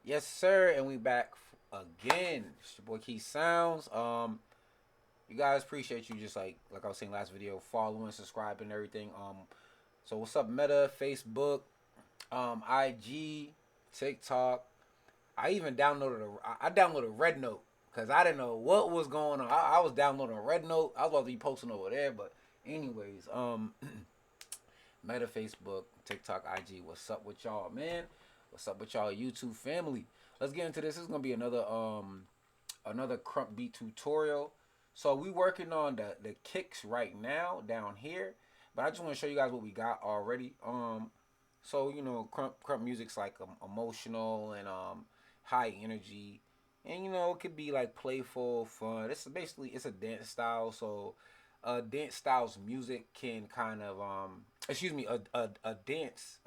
Yes, sir, and we back again. It's your boy KeeSounds. You guys appreciate you just like I was saying last video, following, subscribing, and everything. So what's up, Meta, Facebook, IG, TikTok. I even downloaded I downloaded Red Note because I didn't know what was going on. I was downloading Red Note. I was about to be posting over there, but anyways, Meta, Facebook, TikTok, IG. What's up with y'all, man? What's up with y'all, YouTube family? Let's get into this. This is gonna be another Krump beat tutorial. So we working on the kicks right now down here, but I just want to show you guys what we got already. So Krump music's like emotional and high energy, and it could be like playful, fun. It's a dance style. So dance styles music can kind of excuse me a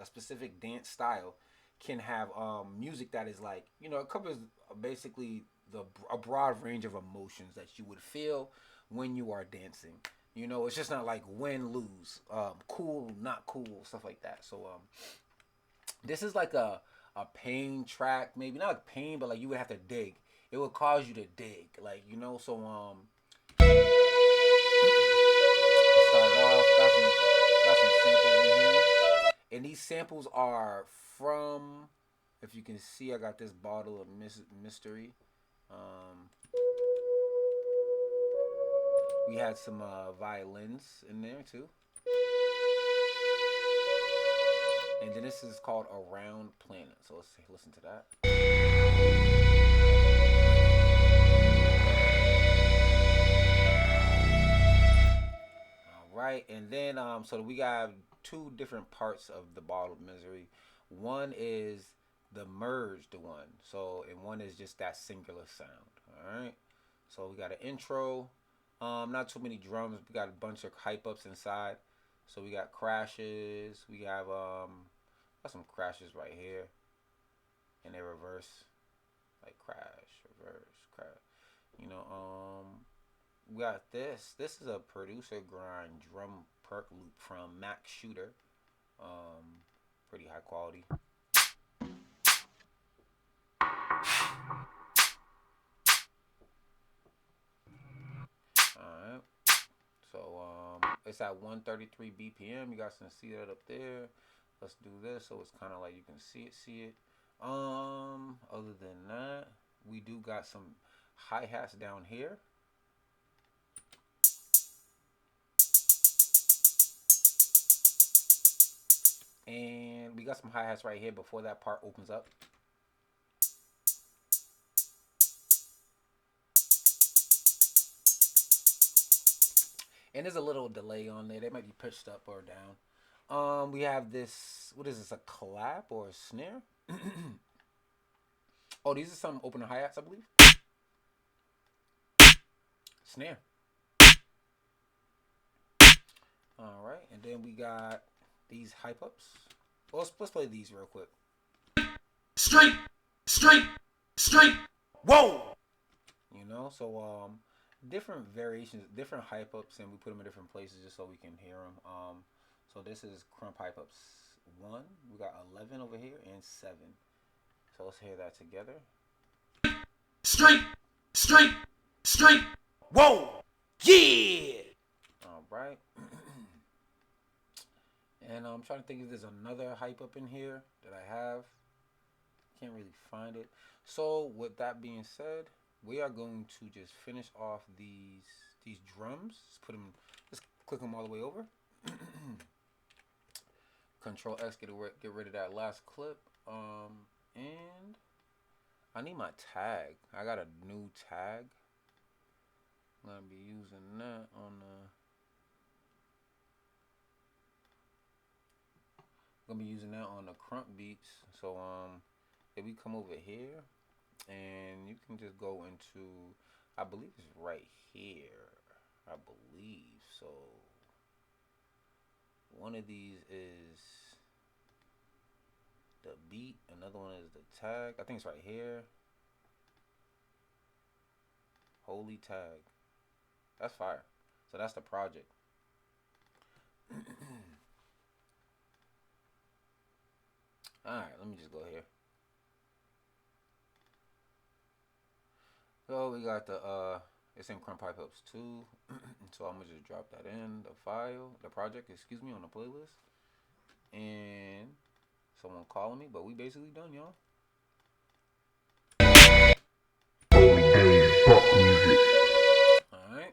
specific dance style can have music that is like it covers basically a broad range of emotions that you would feel when you are dancing. It's just not like win lose, cool not cool, stuff like that. So this is like a pain track, maybe not like pain, but like you would have to dig. It would cause you to dig, like so start off. Got some samples in here, and these samples are from. If you can see, I got this bottle of mystery. Um, we had some violins in there too, and then this is called Around Planet. So let's listen to that. All right, and then so we got two different parts of the bottle of misery. One is the merged one, so and one is just that singular sound. All right, so we got an intro. Not too many drums. We got a bunch of hype ups inside. So we got crashes. We have got some crashes right here, and they reverse, like crash, reverse, crash. You know, we got this. This is a producer grind drum perk loop from Max Shooter. Um, Pretty high quality. All right. So it's at 133 BPM. You guys can see that up there. Let's do this so it's kind of like you can see it. Other than that, we do got some hi hats down here. And we got some hi hats right here before that part opens up. And there's a little delay on there. They might be pitched up or down. We have this. What is this? A clap or a snare? Oh, these are some open hi hats, I believe. Snare. All right, and then we got these hype ups. Well, let's play these real quick. Straight, straight, straight. Whoa. So different variations, different hype ups, and we put them in different places just so we can hear them. So this is Krump hype ups 1. We got 11 over here and 7. So let's hear that together. Straight, straight, straight. Whoa, yeah. All right. And I'm trying to think if there's another hype up in here that I have. Can't really find it. So with that being said, we are going to just finish off these drums. Let's click them all the way over. Control X, get rid of that last clip. And I need my tag. I got a new tag. I'm gonna be using that on the. Gonna be using that on the Krump beats. So if we come over here, and you can just go into, I believe it's right here. I believe so. One of these is the beat. Another one is the tag. I think it's right here. Holy tag. That's fire. So that's the project. Alright, let me just go here. So we got the it's in Krump pipe helps too. So I'm gonna just drop that in the file, the project, excuse me, on the playlist. And someone calling me, but we basically done, y'all. All right.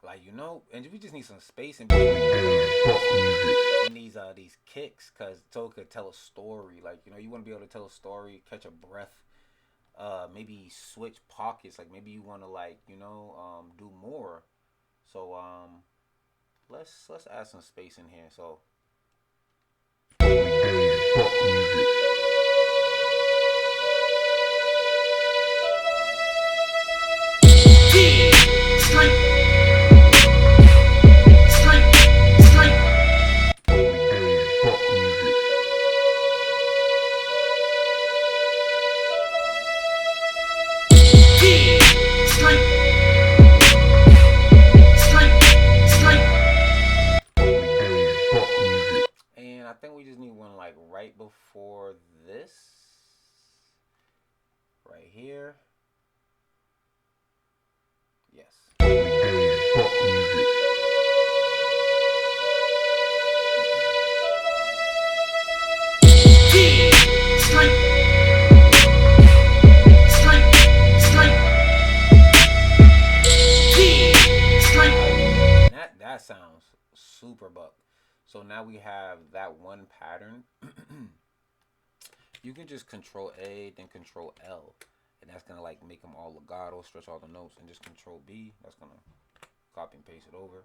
Like, you know, and we just need some space in these kicks, cause so it could tell a story. Like, you know, you want to be able to tell a story, catch a breath, maybe switch pockets. Like maybe you want to, like, you know, do more. So let's add some space in here. So and I think we just need one like right before this, right here. Yes. That sounds super buck. So now we have that one pattern. You can just control A, then control L. And that's gonna like make them all legato, stretch all the notes, and just control B. That's gonna copy and paste it over.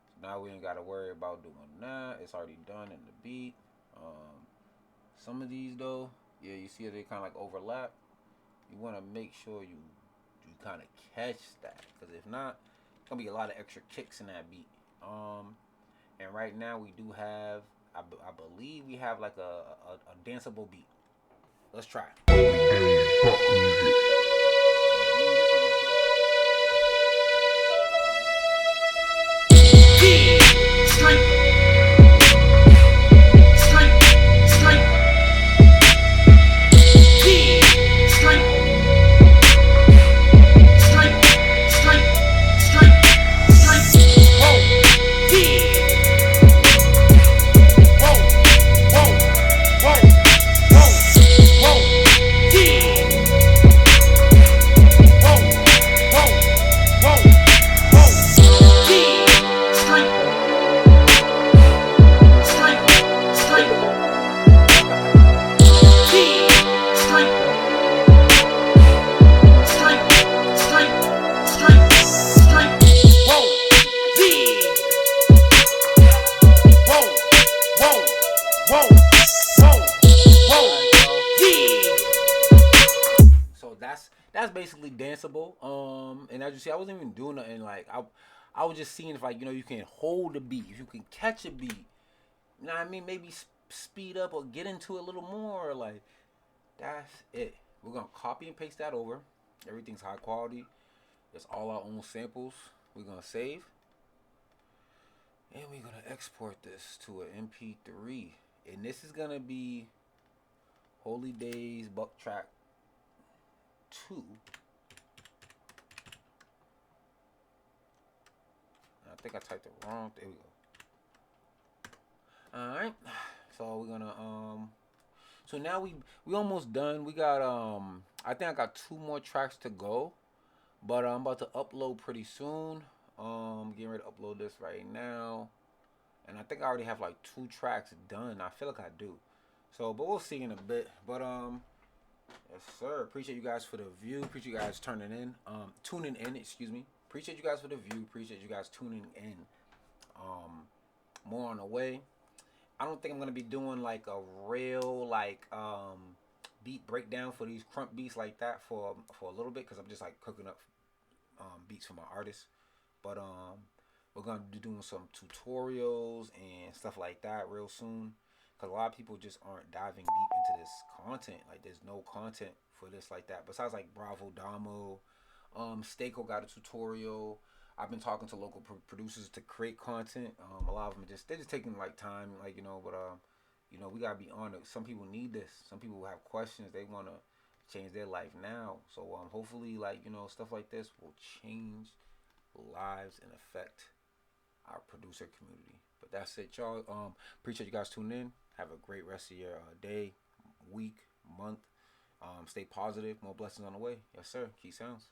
So now we ain't gotta worry about doing that. It's already done in the beat. Some of these though, yeah, you see they kind of like overlap. You want to make sure you kind of catch that, because if not, it's gonna be a lot of extra kicks in that beat. And right now we do have, I believe we have like a danceable beat. Let's try. That's basically danceable. And as you see, I wasn't even doing nothing. Like I was just seeing if, like, you know, you can hold a beat, if you can catch a beat. You know what I mean? Maybe speed up or get into it a little more. Like, that's it. We're gonna copy and paste that over. Everything's high quality. It's all our own samples. We're gonna save, and we're gonna export this to an MP3. And this is gonna be Holy Days Buck Track 2. I think I typed it wrong. There we go. All right. So we're gonna So now we almost done. We got I think I got 2 more tracks to go, but I'm about to upload pretty soon. Getting ready to upload this right now, and I think I already have like 2 tracks done. I feel like I do. So, but we'll see in a bit. But yes, sir. Appreciate you guys for the view. Appreciate you guys tuning in. Excuse me. Appreciate you guys for the view. Appreciate you guys tuning in. More on the way. I don't think I'm gonna be doing like a real like beat breakdown for these Krump beats like that for a little bit, because I'm just like cooking up beats for my artists. But we're gonna be doing some tutorials and stuff like that real soon. because a lot of people just aren't diving deep into this content. Like, there's no content for this like that. Besides, like, Bravo Damo, Stako got a tutorial. I've been talking to local producers to create content. A lot of them they're just taking like time, like, but we gotta be on it. Some people need this. Some people have questions. They wanna change their life now. So hopefully, like, stuff like this will change lives and affect our producer community. But that's it, y'all. Appreciate you guys tuning in. Have a great rest of your day, week, month. Stay positive. More blessings on the way. Yes, sir. KeeSounds.